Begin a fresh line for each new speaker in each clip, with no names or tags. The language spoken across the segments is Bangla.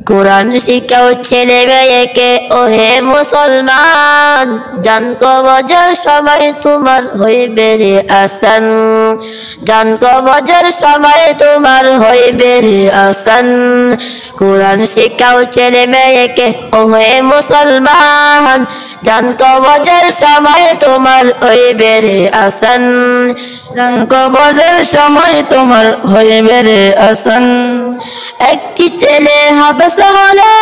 কোরআন শিখাও ছেলে মেয়েকে ওহে মুসলমান, জান কবজের সময় তোমার হইবে রে আসান, জান কবজের সময় তোমার হইবে রে আসান। কোরআন শিখাও ছেলে মেয়েকে ওহে মুসলমান, জান কবজের সময় তোমার হইবে রে আসান, জান কবজের সময় তোমার হইবে রে আসান। একটি ছেলে হাফেজ হলে,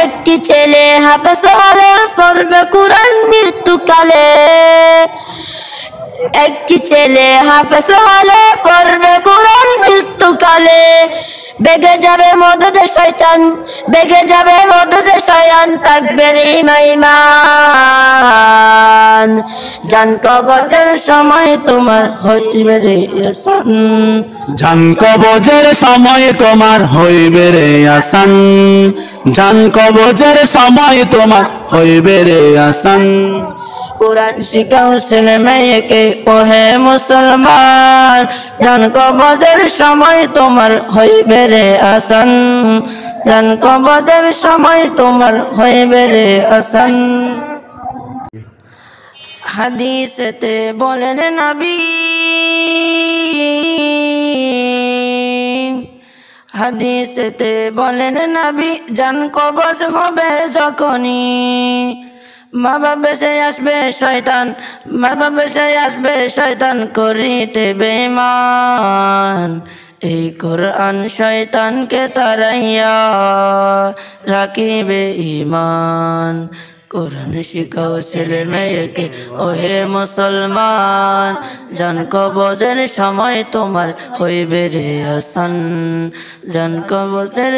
একটি ছেলে হাফেজ হলে পড়বে কোরআন মৃত্যুকালে, একটি ছেলে হাফেজ হলে পড়বে কোরআন মৃত্যুকালে। বেগে যাবে মদদে শয়তান, বেগে যাবে মদদে শয়তান, থাকবে রে ঈমান। জান কবজের সময় তোমার হইবে রে আসান,
জান কবজের সময় তোমার হইবে রে আসান, জান কবজের সময় তোমার হইবে রে আসান।
কোরআন শিখাও ছেলে মেয়েকে ওহে মুসলমান, জান কবজের সময় তোমার হইবে রে আসান, জান কবজের সময় তোমার হইবে রে আসান। হাদিসেতে বলেন নবী, হাদিসেতে বলেন নবী, জান কবজ হবে যখনই মা বাবা সে আসবে শয়তান, মা বাবা সে আসবে শয়তান করিতে বেঈমান। এই কোরআন শয়তানকে তাড়াইয়া রাখিবে ঈমান। কোরআন শিখাও ছেলে মেয়েকে ওহে মুসলমান, জান কবজের সময় তোমার হইবে রে আসান, জান কবজের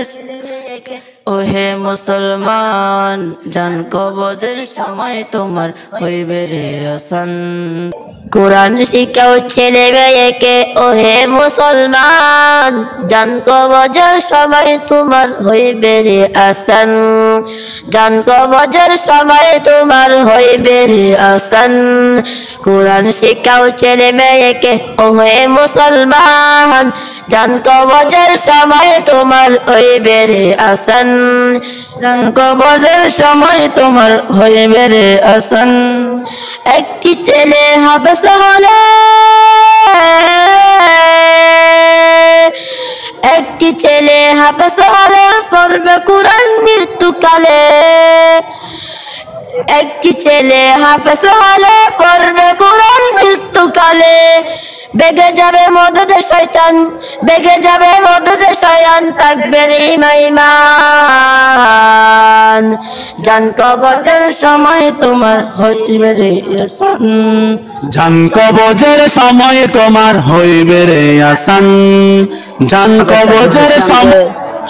ওহে মুসলমান, জান কবজের সময় তোমার হইবে রে আসান। কোরআন শিখাও ছেলে মেয়েকে ওহে মুসলমান, জান কবজের সময় তোমার হইবে রে আসান, জান কবজের সময় তোমার হইবে রে আসান। কোরআন শিখাও ছেলে মেয়েকে ওহে মুসলমান, জান কবজের সময় তোমার হইবে রে আসান, জান কবজের সময় তোমার হইবে রে আসান। একটি ছেলে হাফেজ হলে, একটি ছেলে হাফেজ হলে পড়বে কোরআন মৃত্যুকালে, একটি ছেলে হাফেজ হলে পড়বে কোরআন মৃত্যুকালে। বেগে যাবে মদদে শয়তান, বেগে যাবে মদদে শয়তান, থাকবে রে ঈমান। জান কবজের সময় তোমার হইবে রে আসান,
জান কবজের সময় তোমার হইবে রে আসান, জান কবজের সময়।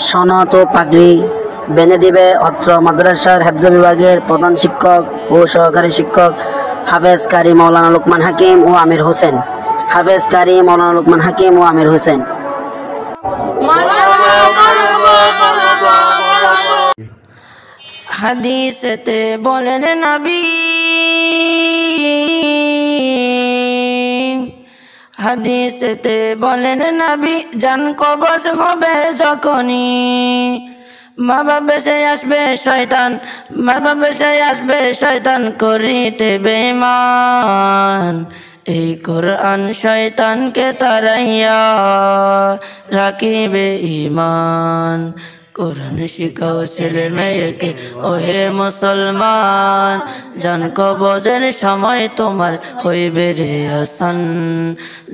সনত ও পাগড়ি বেঁধে দিবে অত্র মাদ্রাসার হেফজ বিভাগের প্রধান শিক্ষক ও সহকারী শিক্ষক হাফেজ কারি মাওলানা লোকমান হাকিম ও আমির হোসেন, হাফেজ কারি মাওলানা লোকমান হাকিম ও আমির হোসেন।
হাদিসেতে বলেন নবী, হাদিসেতে বলেন নবী, জান কবজ হবে যখনই মা বাবা সে আসবে শয়তান, মা বাবা সে আসবে শয়তান করিতে বেঈমান। এই কোরআন শয়তানকে তাড়াইয়া রাখিবে ঈমান। কোরআন শিখাও ছেলে মেয়েকে ওহে মুসলমান, জান কবজের সময় তোমার হইবে রে আসান,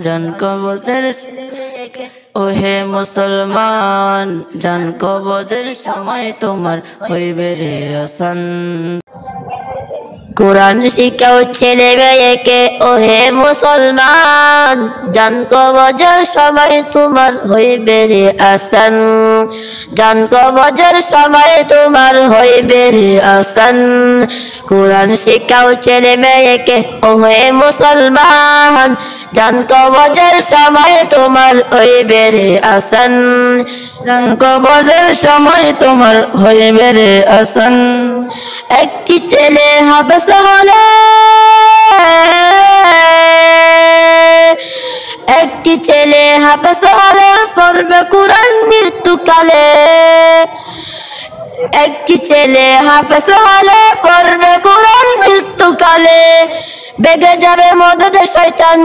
জান কবজের ওহে মুসলমান, জান কবজের সময় তোমার হইবে রে আসান। কোরআন শিখাও ছেলে মেয়েকে ওহে মুসলমান, জান কবজের সময় তোমার হইবে রে আসান, জান কবজের সময় তোমার হইবে রে আসান। কোরআন শিখাও ছেলে মেয়েকে ওহে মুসলমান, জান কবজের সময় তোমার হইবে রে আসান, জান কবজের সময় তোমার হইবে রে আসান। একটি ছেলে হাফেজ হলে, একটি ছেলে হাফেজ হলে পড়বে কোরআন মৃত্যুকালে একটি ছেলে হাফেজ হলে পড়বে কোরআন মৃত্যুকালে বেগে যাবে মদদে শয়তান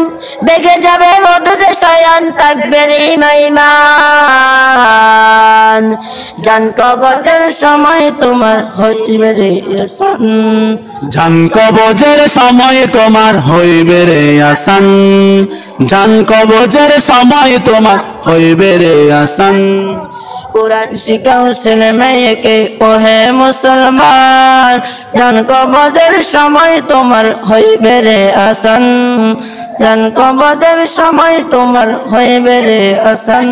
বেগে যাবে মদদে শয়তান থাকবে ঈমান জান কবজের সময় তোমার হইবে রে আসান
জান কবজের সময় তোমার হইবে রে আসান জান কবজের সময় তোমার হইবে রে আসান
কোরআন শিখাও ছেলে মেয়েকে ওহে মুসলমান জান কবজের সময় তোমার হইবে রে আসান জান কবজের সময় তোমার হইবে রে আসান